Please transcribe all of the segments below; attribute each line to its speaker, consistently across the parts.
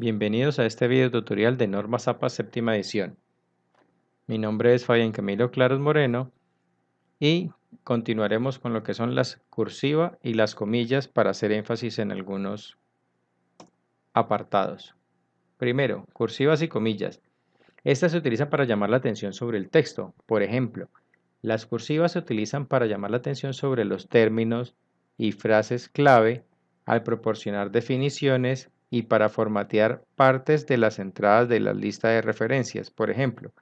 Speaker 1: Bienvenidos a este video tutorial de Normas APA séptima edición. Mi nombre es Fabián Camilo Claros Moreno y continuaremos con lo que son las cursiva y las comillas para hacer énfasis en algunos apartados. Primero, cursivas y comillas. Estas se utilizan para llamar la atención sobre el texto. Por ejemplo, las cursivas se utilizan para llamar la atención sobre los términos y frases clave al proporcionar definiciones y para formatear partes de las entradas de la lista de referencias. Por ejemplo,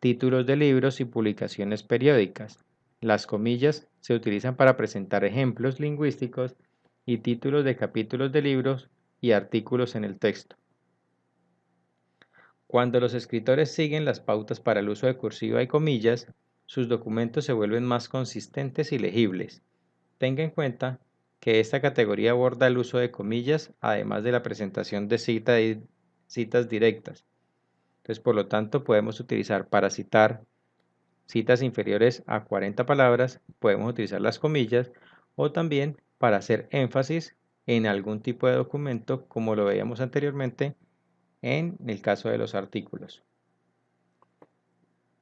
Speaker 1: títulos de libros y publicaciones periódicas. Las comillas se utilizan para presentar ejemplos lingüísticos y títulos de capítulos de libros y artículos en el texto. Cuando los escritores siguen las pautas para el uso de cursiva y comillas, sus documentos se vuelven más consistentes y legibles. Tenga en cuenta que esta categoría aborda el uso de comillas, además de la presentación de citas directas. Entonces, por lo tanto, podemos utilizar para citar citas inferiores a 40 palabras, podemos utilizar las comillas, o también para hacer énfasis en algún tipo de documento, como lo veíamos anteriormente en el caso de los artículos.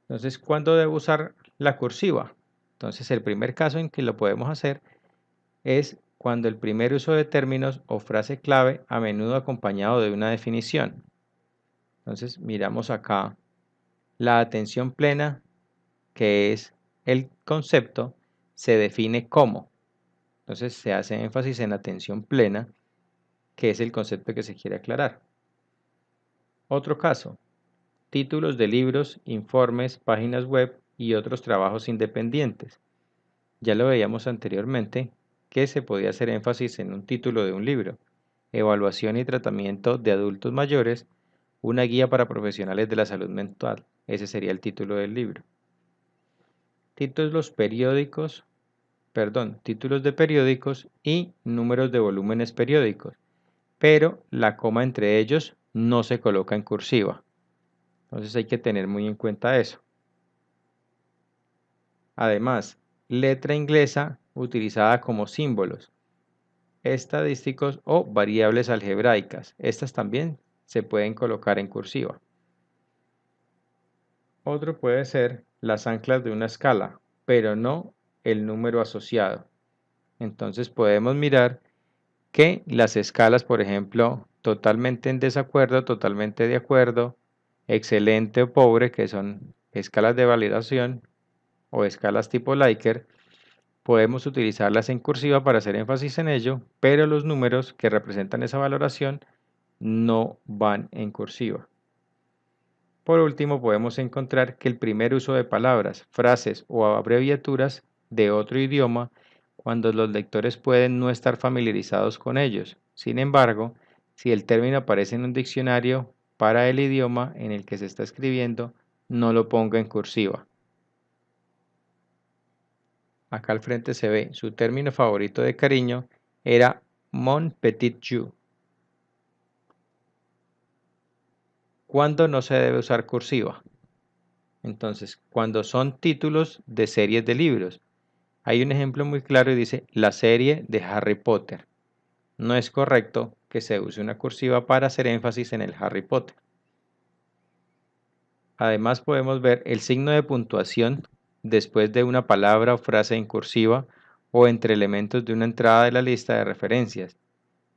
Speaker 1: Entonces, ¿cuándo debo usar la cursiva? Entonces, el primer caso en que lo podemos hacer es cuando el primer uso de términos o frase clave a menudo acompañado de una definición. Entonces, miramos acá la atención plena, que es el concepto, se define como. Entonces, se hace énfasis en atención plena, que es el concepto que se quiere aclarar. Otro caso, títulos de libros, informes, páginas web y otros trabajos independientes. Ya lo veíamos anteriormente que se podía hacer énfasis en un título de un libro, Evaluación y tratamiento de adultos mayores, una guía para profesionales de la salud mental. Ese sería el título del libro. Títulos de periódicos y números de volúmenes periódicos, pero la coma entre ellos no se coloca en cursiva. Entonces hay que tener muy en cuenta eso. Además, letra inglesa utilizada como símbolos, estadísticos o variables algebraicas. Estas también se pueden colocar en cursiva. Otro puede ser las anclas de una escala, pero no el número asociado. Entonces podemos mirar que las escalas, por ejemplo, totalmente en desacuerdo, totalmente de acuerdo, excelente o pobre, que son escalas de validación o escalas tipo Likert, podemos utilizarlas en cursiva para hacer énfasis en ello, pero los números que representan esa valoración no van en cursiva. Por último, podemos encontrar que el primer uso de palabras, frases o abreviaturas de otro idioma cuando los lectores pueden no estar familiarizados con ellos. Sin embargo, si el término aparece en un diccionario para el idioma en el que se está escribiendo, no lo ponga en cursiva. Acá al frente se ve su término favorito de cariño era mon petit jou. ¿Cuándo no se debe usar cursiva? Entonces, cuando son títulos de series de libros. Hay un ejemplo muy claro y dice la serie de Harry Potter. No es correcto que se use una cursiva para hacer énfasis en el Harry Potter. Además podemos ver el signo de puntuación después de una palabra o frase en cursiva o entre elementos de una entrada de la lista de referencias.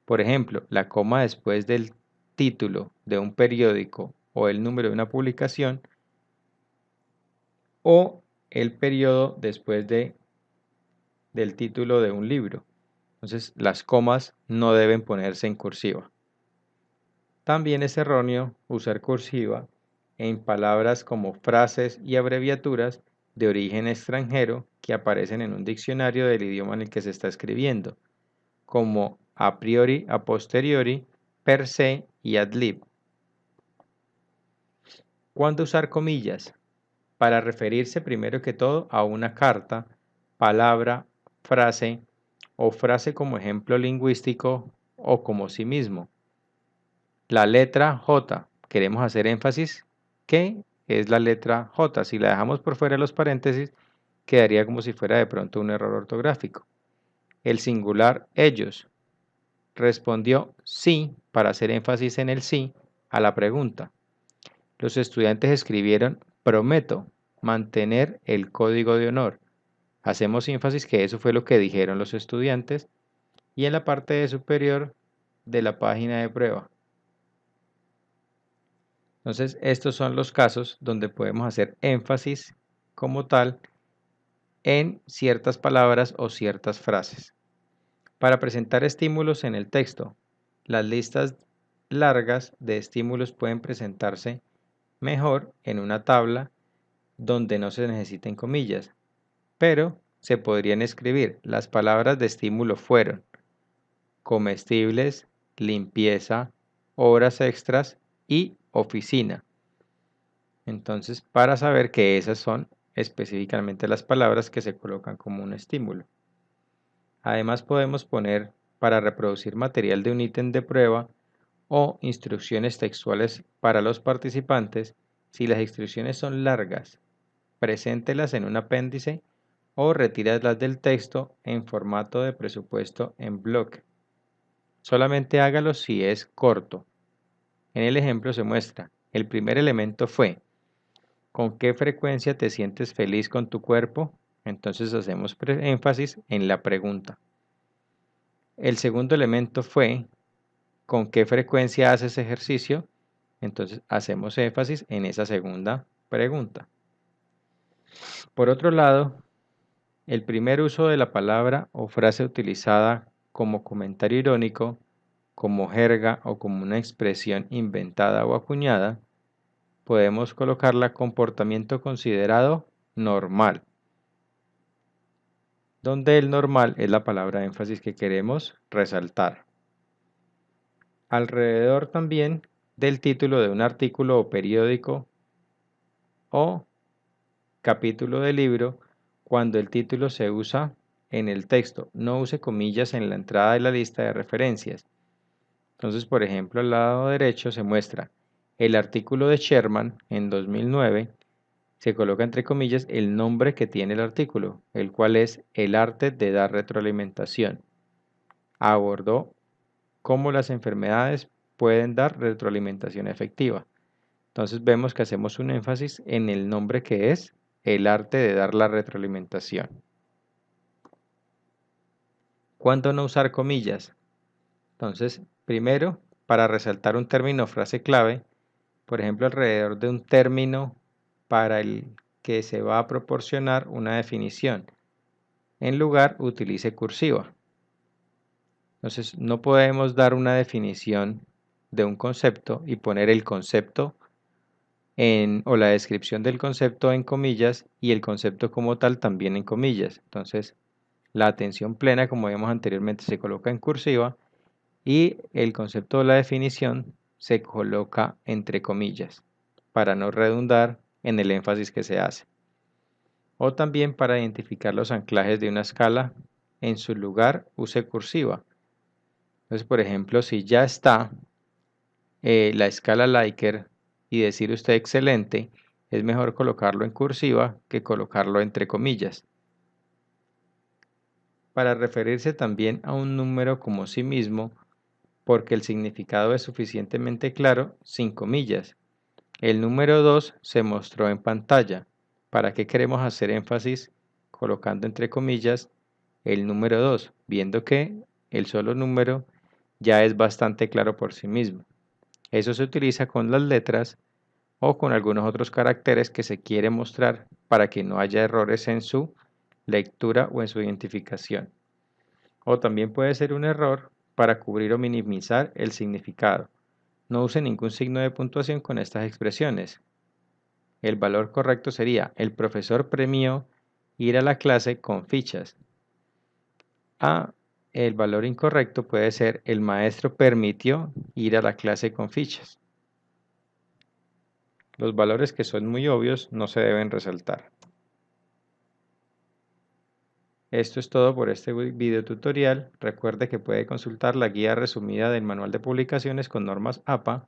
Speaker 1: Por ejemplo, la coma después del título de un periódico o el número de una publicación o el periodo después del título de un libro. Entonces, las comas no deben ponerse en cursiva. También es erróneo usar cursiva en palabras como frases y abreviaturas de origen extranjero que aparecen en un diccionario del idioma en el que se está escribiendo, como a priori, a posteriori, per se y ad lib. ¿Cuándo usar comillas? Para referirse primero que todo a una carta, palabra, frase o frase como ejemplo lingüístico o como sí mismo. La letra J, queremos hacer énfasis que es la letra J. Si la dejamos por fuera de los paréntesis, quedaría como si fuera de pronto un error ortográfico. El singular ellos. respondió sí para hacer énfasis en el sí a la pregunta. Los estudiantes escribieron prometo mantener el código de honor. Hacemos énfasis que eso fue lo que dijeron los estudiantes y en la parte superior de la página de prueba. Entonces, estos son los casos donde podemos hacer énfasis como tal en ciertas palabras o ciertas frases. Para presentar estímulos en el texto, las listas largas de estímulos pueden presentarse mejor en una tabla donde no se necesiten comillas, pero se podrían escribir las palabras de estímulo fueron comestibles, limpieza, horas extras y oficina. Entonces, para saber que esas son específicamente las palabras que se colocan como un estímulo. Además, podemos poner para reproducir material de un ítem de prueba o instrucciones textuales para los participantes. Si las instrucciones son largas, preséntelas en un apéndice o retíralas del texto en formato de presupuesto en bloque. Solamente hágalo si es corto. En el ejemplo se muestra, el primer elemento fue, ¿con qué frecuencia te sientes feliz con tu cuerpo? Entonces hacemos énfasis en la pregunta. El segundo elemento fue, ¿con qué frecuencia haces ejercicio? Entonces hacemos énfasis en esa segunda pregunta. Por otro lado, el primer uso de la palabra o frase utilizada como comentario irónico, como jerga o como una expresión inventada o acuñada, podemos colocarla comportamiento considerado normal, donde el normal es la palabra de énfasis que queremos resaltar. Alrededor también del título de un artículo o periódico o capítulo de libro, cuando el título se usa en el texto, no use comillas en la entrada de la lista de referencias. Entonces, por ejemplo, al lado derecho se muestra el artículo de Sherman en 2009, se coloca entre comillas el nombre que tiene el artículo, el cual es El arte de dar retroalimentación. Abordó cómo las enfermedades pueden dar retroalimentación efectiva. Entonces vemos que hacemos un énfasis en el nombre que es el arte de dar la retroalimentación. ¿Cuándo no usar comillas? Entonces, primero, para resaltar un término o frase clave, por ejemplo, alrededor de un término para el que se va a proporcionar una definición. En lugar, utilice cursiva. Entonces, no podemos dar una definición de un concepto y poner el concepto o la descripción del concepto en comillas y el concepto como tal también en comillas. Entonces, la atención plena, como vimos anteriormente, se coloca en cursiva y el concepto de la definición se coloca entre comillas para no redundar en el énfasis que se hace. O también para identificar los anclajes de una escala, en su lugar use cursiva. Entonces, por ejemplo, si ya está la escala Likert y decir usted excelente, es mejor colocarlo en cursiva que colocarlo entre comillas. Para referirse también a un número como sí mismo, porque el significado es suficientemente claro, sin comillas. El número 2 se mostró en pantalla. ¿Para qué queremos hacer énfasis colocando entre comillas el número 2? Viendo que el solo número ya es bastante claro por sí mismo. Eso se utiliza con las letras o con algunos otros caracteres que se quiere mostrar para que no haya errores en su lectura o en su identificación. O también puede ser un error para cubrir o minimizar el significado. No use ningún signo de puntuación con estas expresiones. El valor correcto sería: el profesor premió ir a la clase con fichas. El valor incorrecto puede ser: el maestro permitió ir a la clase con fichas. Los valores que son muy obvios no se deben resaltar. Esto es todo por este video tutorial. Recuerde que puede consultar la guía resumida del manual de publicaciones con normas APA.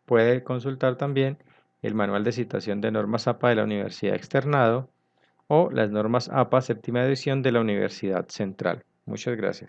Speaker 1: Puede consultar también el manual de citación de normas APA de la Universidad Externado o las normas APA séptima edición de la Universidad Central. Muchas gracias.